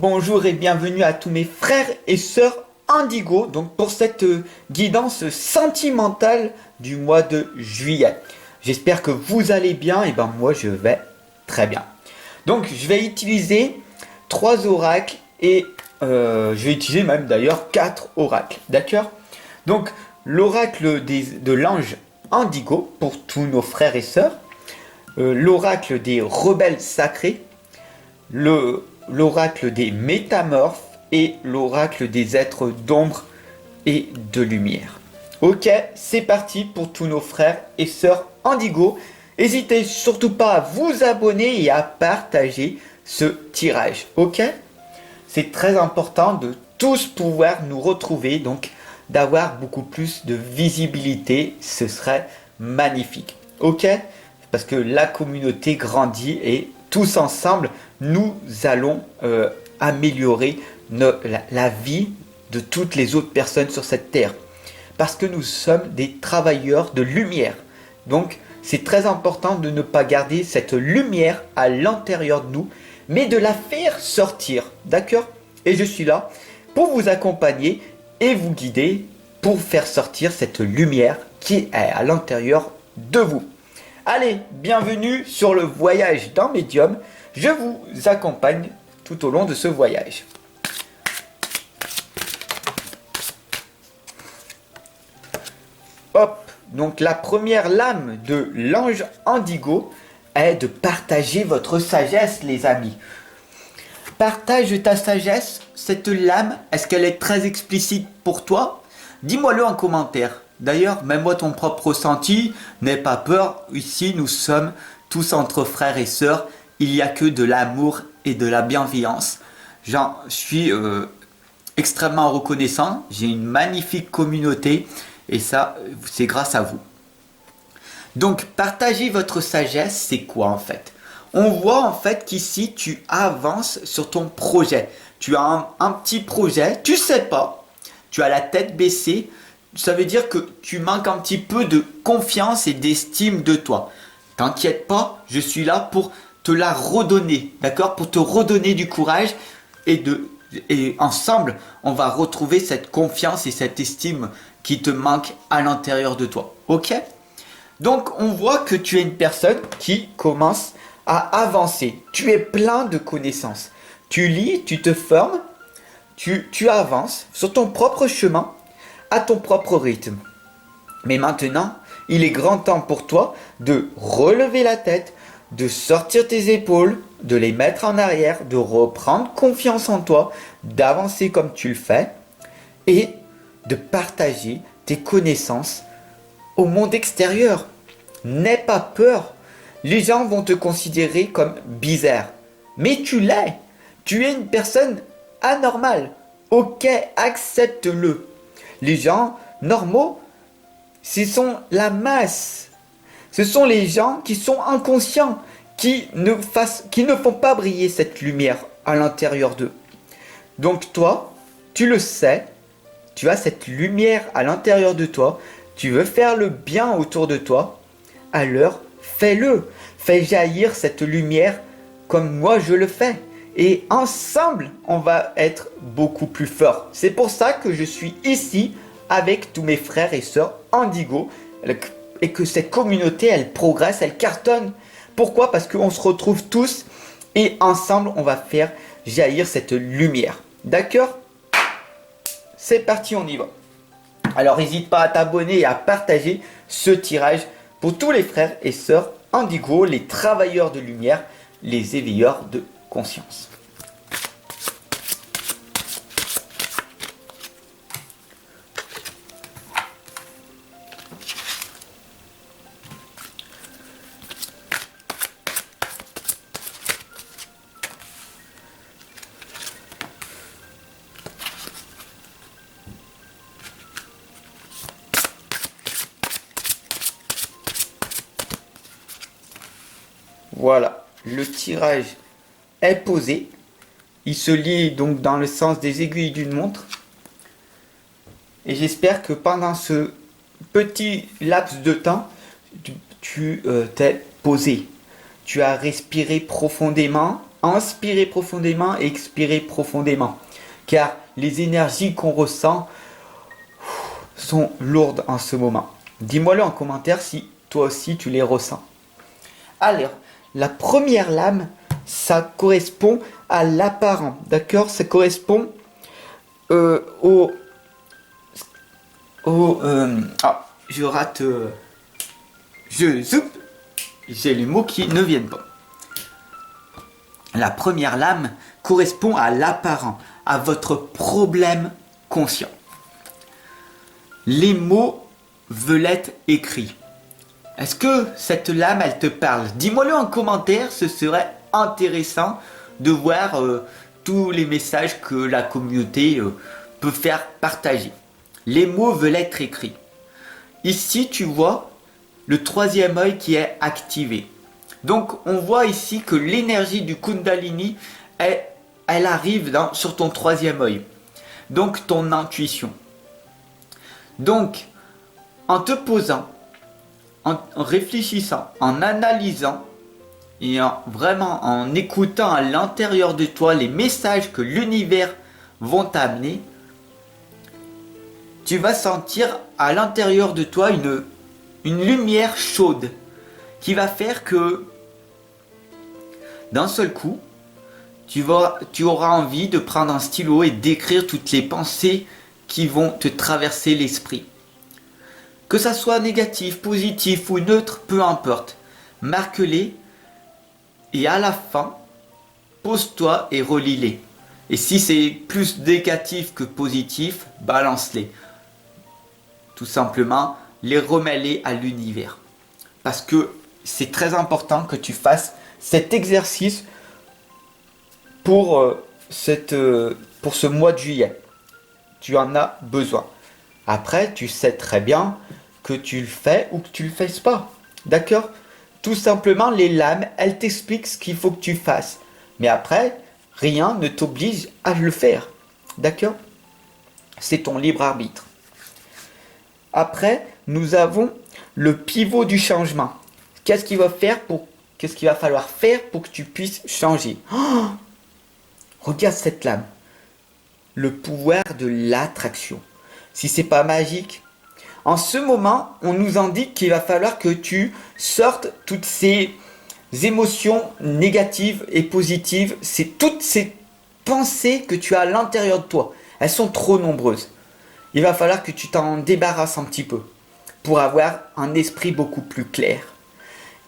Bonjour et bienvenue à tous mes frères et sœurs Indigo, donc pour cette guidance sentimentale du mois de juillet. J'espère que vous allez bien, et ben moi je vais très bien. Donc je vais utiliser 3 oracles et je vais utiliser même d'ailleurs 4 oracles, d'accord? Donc l'oracle de l'ange Indigo pour tous nos frères et sœurs, l'oracle des rebelles sacrés, l'oracle des métamorphes et l'oracle des êtres d'ombre et de lumière. Ok, c'est parti pour tous nos frères et sœurs Indigo. N'hésitez surtout pas à vous abonner et à partager ce tirage. Ok, c'est très important de tous pouvoir nous retrouver, donc d'avoir beaucoup plus de visibilité. Ce serait magnifique. Ok, parce que la communauté grandit et tous ensemble, nous allons améliorer la vie de toutes les autres personnes sur cette terre. Parce que nous sommes des travailleurs de lumière. Donc, c'est très important de ne pas garder cette lumière à l'intérieur de nous, mais de la faire sortir. D'accord? Et je suis là pour vous accompagner et vous guider pour faire sortir cette lumière qui est à l'intérieur de vous. Allez, bienvenue sur le voyage d'un médium. Je vous accompagne tout au long de ce voyage. Hop, donc la première lame de l'ange Indigo est de partager votre sagesse, les amis. Partage ta sagesse, cette lame, est-ce qu'elle est très explicite pour toi? Dis-moi-le en commentaire. D'ailleurs, mets-moi ton propre ressenti, n'aie pas peur, ici nous sommes tous entre frères et sœurs, il n'y a que de l'amour et de la bienveillance. J'en suis extrêmement reconnaissant, j'ai une magnifique communauté et ça, c'est grâce à vous. Donc, partager votre sagesse, c'est quoi en fait? On voit en fait qu'ici, tu avances sur ton projet. Tu as un petit projet, tu sais pas, tu as la tête baissée, ça veut dire que tu manques un petit peu de confiance et d'estime de toi. T'inquiète pas, je suis là pour te la redonner, d'accord? Pour te redonner du courage et ensemble, on va retrouver cette confiance et cette estime qui te manque à l'intérieur de toi, ok? Donc, on voit que tu es une personne qui commence à avancer. Tu es plein de connaissances. Tu lis, tu te formes, tu avances sur ton propre chemin, à ton propre rythme. Mais maintenant, il est grand temps pour toi de relever la tête, de sortir tes épaules, de les mettre en arrière, de reprendre confiance en toi, d'avancer comme tu le fais et de partager tes connaissances au monde extérieur. N'aie pas peur. Les gens vont te considérer comme bizarre. Mais tu l'es. Tu es une personne anormale. Ok, accepte-le. Les gens normaux, ce sont la masse. Ce sont les gens qui sont inconscients, qui ne font pas briller cette lumière à l'intérieur d'eux. Donc toi, tu le sais, tu as cette lumière à l'intérieur de toi, tu veux faire le bien autour de toi, alors fais-le. Fais jaillir cette lumière comme moi je le fais. Et ensemble, on va être beaucoup plus fort. C'est pour ça que je suis ici avec tous mes frères et sœurs Indigo et que cette communauté, elle progresse, elle cartonne. Pourquoi? Parce qu'on se retrouve tous et ensemble, on va faire jaillir cette lumière. D'accord? C'est parti, on y va. Alors, n'hésite pas à t'abonner et à partager ce tirage pour tous les frères et sœurs Indigo, les travailleurs de lumière, les éveilleurs de conscience. Voilà, le tirage est posé. Il se lie donc dans le sens des aiguilles d'une montre. Et j'espère que pendant ce petit laps de temps, tu t'es posé. Tu as respiré profondément inspirer profondément et expirer profondément. Car les énergies qu'on ressent sont lourdes en ce moment. Dis-moi-le en commentaire si toi aussi tu les ressens. Alors, la première lame, ça correspond à l'apparent, d'accord? Ça correspond je rate... j'ai les mots qui ne viennent pas. La première lame correspond à l'apparent, à votre problème conscient. Les mots veulent être écrits. Est-ce que cette lame, elle te parle? Dis-moi-le en commentaire, ce serait intéressant de voir tous les messages que la communauté peut faire partager. Les mots veulent être écrits. Ici, tu vois le troisième œil qui est activé. Donc, on voit ici que l'énergie du Kundalini, elle arrive sur ton troisième œil. Donc, ton intuition. Donc, en te posant, en réfléchissant, en analysant et vraiment en écoutant à l'intérieur de toi les messages que l'univers vont t'amener, tu vas sentir à l'intérieur de toi une lumière chaude qui va faire que d'un seul coup, tu auras envie de prendre un stylo et d'écrire toutes les pensées qui vont te traverser l'esprit. Que ça soit négatif, positif ou neutre, peu importe. Marque-les et à la fin, pose-toi et relis-les. Et si c'est plus négatif que positif, balance-les. Tout simplement, les remets-les à l'univers. Parce que c'est très important que tu fasses cet exercice pour ce mois de juillet. Tu en as besoin. Après, tu sais très bien que tu le fais ou que tu le fasses pas. D'accord? Tout simplement, les lames, elles t'expliquent ce qu'il faut que tu fasses. Mais après, rien ne t'oblige à le faire. D'accord? C'est ton libre arbitre. Après, nous avons le pivot du changement. Qu'est-ce qu'il va falloir faire pour que tu puisses changer? Oh, regarde cette lame. Le pouvoir de l'attraction. Si c'est pas magique, en ce moment, on nous indique qu'il va falloir que tu sortes toutes ces émotions négatives et positives, c'est toutes ces pensées que tu as à l'intérieur de toi. Elles sont trop nombreuses. Il va falloir que tu t'en débarrasses un petit peu pour avoir un esprit beaucoup plus clair.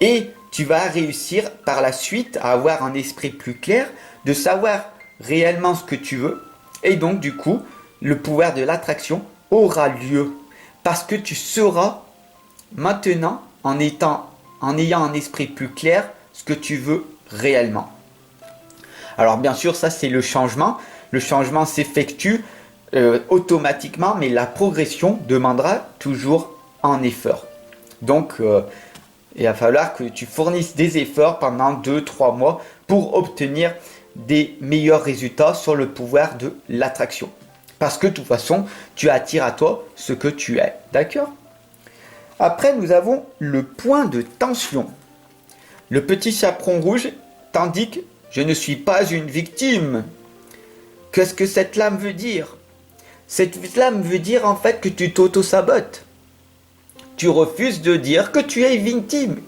Et tu vas réussir par la suite à avoir un esprit plus clair, de savoir réellement ce que tu veux. Et donc du coup, le pouvoir de l'attraction aura lieu. Parce que tu sauras maintenant, en ayant un esprit plus clair, ce que tu veux réellement. Alors bien sûr, ça c'est le changement. Le changement s'effectue automatiquement, mais la progression demandera toujours un effort. Donc, il va falloir que tu fournisses des efforts pendant 2-3 mois pour obtenir des meilleurs résultats sur le pouvoir de l'attraction. Parce que de toute façon, tu attires à toi ce que tu es. D'accord? Après, nous avons le point de tension. Le petit chaperon rouge t'indique « Je ne suis pas une victime ». Qu'est-ce que cette lame veut dire? Cette lame veut dire en fait que tu t'auto-sabotes. Tu refuses de dire que tu es victime.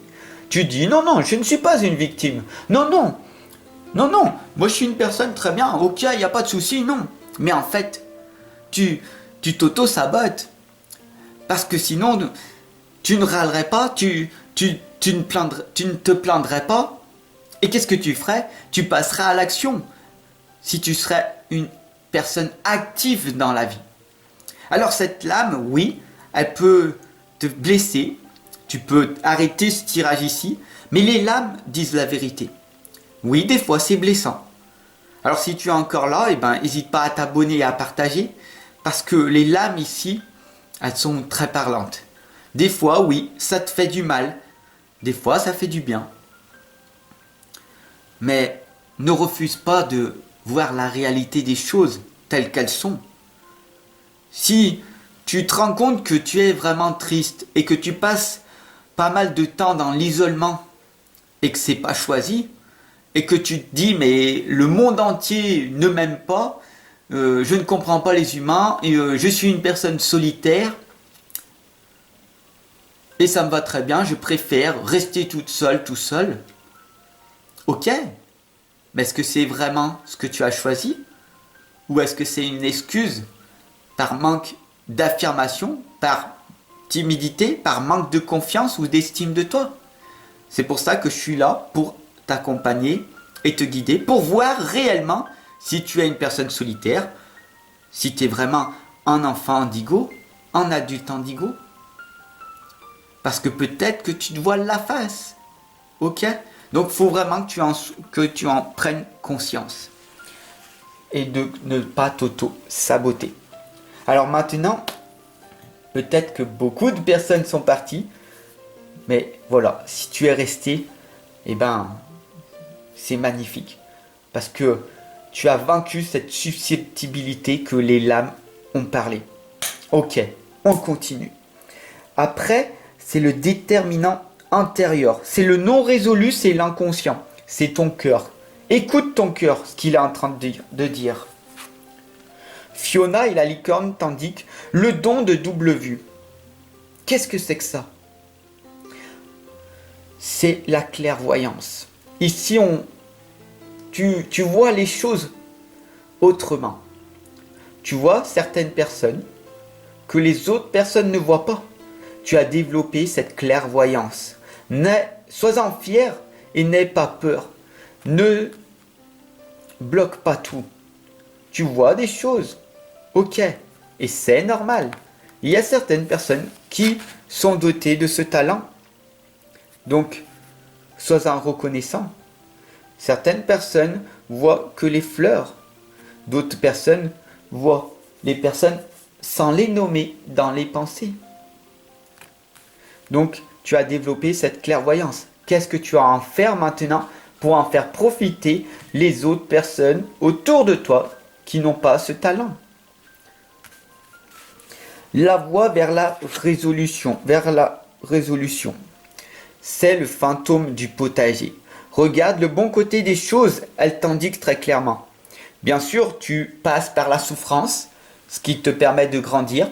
Tu dis « Non, non, je ne suis pas une victime. Non, non, non, non, moi je suis une personne très bien, ok, il n'y a pas de souci, non. » Mais en fait, tu t'auto-sabotes. Parce que sinon, tu ne râlerais pas, tu ne te plaindrais pas. Et qu'est-ce que tu ferais? Tu passerais à l'action. Si tu serais une personne active dans la vie. Alors cette lame, oui, elle peut te blesser. Tu peux arrêter ce tirage ici. Mais les lames disent la vérité. Oui, des fois c'est blessant. Alors si tu es encore là, n'hésite pas à t'abonner et à partager. Parce que les lames ici, elles sont très parlantes. Des fois, oui, ça te fait du mal. Des fois, ça fait du bien. Mais ne refuse pas de voir la réalité des choses telles qu'elles sont. Si tu te rends compte que tu es vraiment triste et que tu passes pas mal de temps dans l'isolement et que c'est pas choisi, et que tu te dis mais le monde entier ne m'aime pas, je ne comprends pas les humains, et je suis une personne solitaire, et ça me va très bien, je préfère rester toute seule, tout seul. Ok, mais est-ce que c'est vraiment ce que tu as choisi? Ou est-ce que c'est une excuse par manque d'affirmation, par timidité, par manque de confiance ou d'estime de toi? C'est pour ça que je suis là, pour t'accompagner et te guider, pour voir réellement si tu es une personne solitaire, si tu es vraiment un enfant indigo, un adulte indigo. Parce que peut-être que tu te voiles la face. Ok? Donc il faut vraiment que tu en prennes conscience. Et de ne pas t'auto-saboter. Alors maintenant, peut-être que beaucoup de personnes sont parties. Mais voilà, si tu es resté, eh ben, c'est magnifique. Parce que tu as vaincu cette susceptibilité que les lames ont parlé. Ok, on continue. Après, c'est le déterminant intérieur. C'est le non résolu, c'est l'inconscient. C'est ton cœur. Écoute ton cœur, ce qu'il est en train de dire. Fiona et la licorne t'indiquent le don de double vue. Qu'est-ce que c'est que ça? C'est la clairvoyance. Ici, tu vois les choses autrement. Tu vois certaines personnes que les autres personnes ne voient pas. Tu as développé cette clairvoyance. Sois-en fier et n'aie pas peur. Ne bloque pas tout. Tu vois des choses. Ok. Et c'est normal. Il y a certaines personnes qui sont dotées de ce talent. Donc, sois-en reconnaissant. Certaines personnes voient que les fleurs. D'autres personnes voient les personnes sans les nommer dans les pensées. Donc, tu as développé cette clairvoyance. Qu'est-ce que tu vas en faire maintenant pour en faire profiter les autres personnes autour de toi qui n'ont pas ce talent? La voie vers la résolution. C'est le fantôme du potager. Regarde le bon côté des choses, elle t'indique très clairement. Bien sûr, tu passes par la souffrance, ce qui te permet de grandir.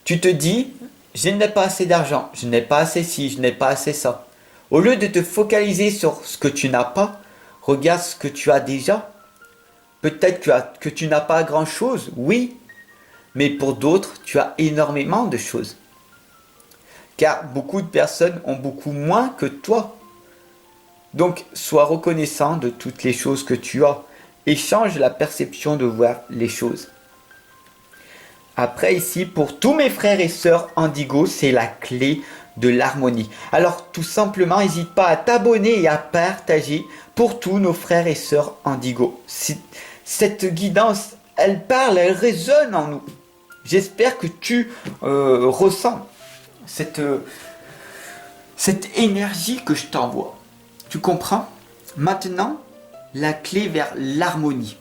Tu te dis, je n'ai pas assez d'argent, je n'ai pas assez ci, je n'ai pas assez ça. Au lieu de te focaliser sur ce que tu n'as pas, regarde ce que tu as déjà. Peut-être que tu n'as pas grand-chose, oui, mais pour d'autres, tu as énormément de choses. Car beaucoup de personnes ont beaucoup moins que toi. Donc, sois reconnaissant de toutes les choses que tu as et change la perception de voir les choses. Après ici, pour tous mes frères et sœurs indigo, c'est la clé de l'harmonie. Alors tout simplement, n'hésite pas à t'abonner et à partager pour tous nos frères et sœurs indigo. Cette guidance, elle parle, elle résonne en nous. J'espère que tu ressens cette énergie que je t'envoie. Tu comprends? Maintenant, la clé vers l'harmonie.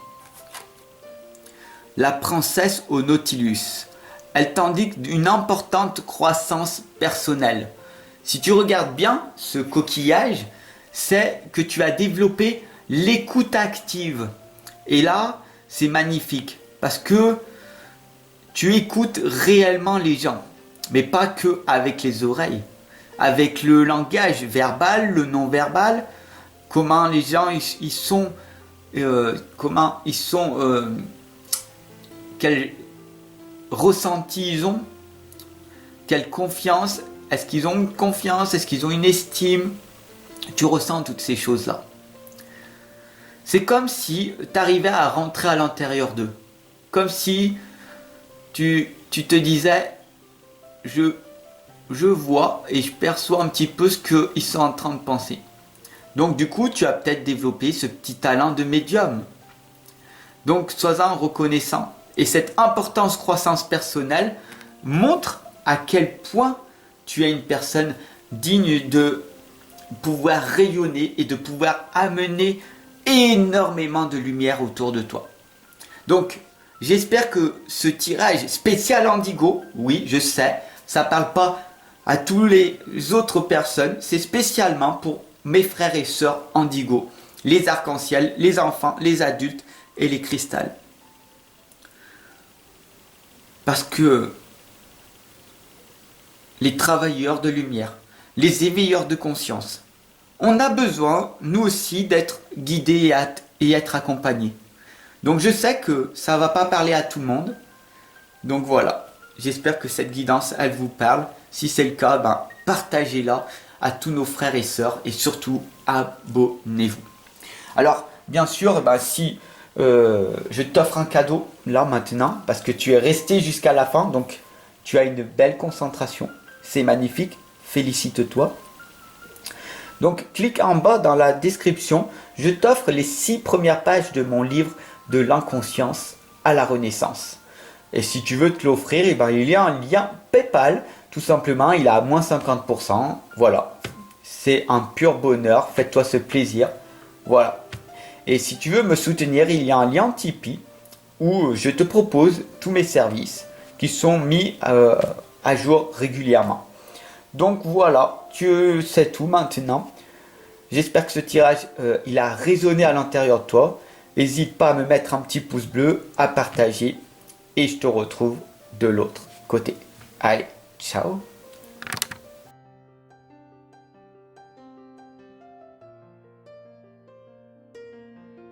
La princesse au Nautilus. Elle t'indique une importante croissance personnelle. Si tu regardes bien ce coquillage, c'est que tu as développé l'écoute active. Et là, c'est magnifique parce que tu écoutes réellement les gens, mais pas que avec les oreilles, avec le langage verbal, le non-verbal, comment les gens ils sont, quel ressenti ils ont, quelle confiance, est-ce qu'ils ont une confiance, est-ce qu'ils ont une estime, tu ressens toutes ces choses-là. C'est comme si tu arrivais à rentrer à l'intérieur d'eux, comme si tu te disais, je vois et je perçois un petit peu ce qu'ils sont en train de penser. Donc du coup, tu as peut-être développé ce petit talent de médium. Donc sois-en reconnaissant. Et cette importance croissance personnelle montre à quel point tu es une personne digne de pouvoir rayonner et de pouvoir amener énormément de lumière autour de toi. Donc, j'espère que ce tirage spécial Indigo, oui, je sais, ça ne parle pas à toutes les autres personnes, c'est spécialement pour mes frères et sœurs Indigo, les arcs-en-ciel, les enfants, les adultes et les cristals. Parce que les travailleurs de lumière, les éveilleurs de conscience, on a besoin, nous aussi, d'être guidés et être accompagnés. Donc je sais que ça ne va pas parler à tout le monde. Donc voilà, j'espère que cette guidance, elle vous parle. Si c'est le cas, partagez-la à tous nos frères et sœurs et surtout, abonnez-vous. Alors, bien sûr, si je t'offre un cadeau, là maintenant, parce que tu es resté jusqu'à la fin, donc tu as une belle concentration. C'est magnifique, félicite-toi. Donc, clique en bas dans la description, je t'offre les 6 premières pages de mon livre de l'inconscience à la renaissance. Et si tu veux te l'offrir, il y a un lien PayPal, tout simplement, il est à moins 50%. Voilà, c'est un pur bonheur, fais-toi ce plaisir. Voilà. Et si tu veux me soutenir, il y a un lien Tipeee où je te propose tous mes services qui sont mis à jour régulièrement. Donc voilà, tu sais tout maintenant. J'espère que ce tirage, il a résonné à l'intérieur de toi. N'hésite pas à me mettre un petit pouce bleu, à partager. Et je te retrouve de l'autre côté. Allez, ciao!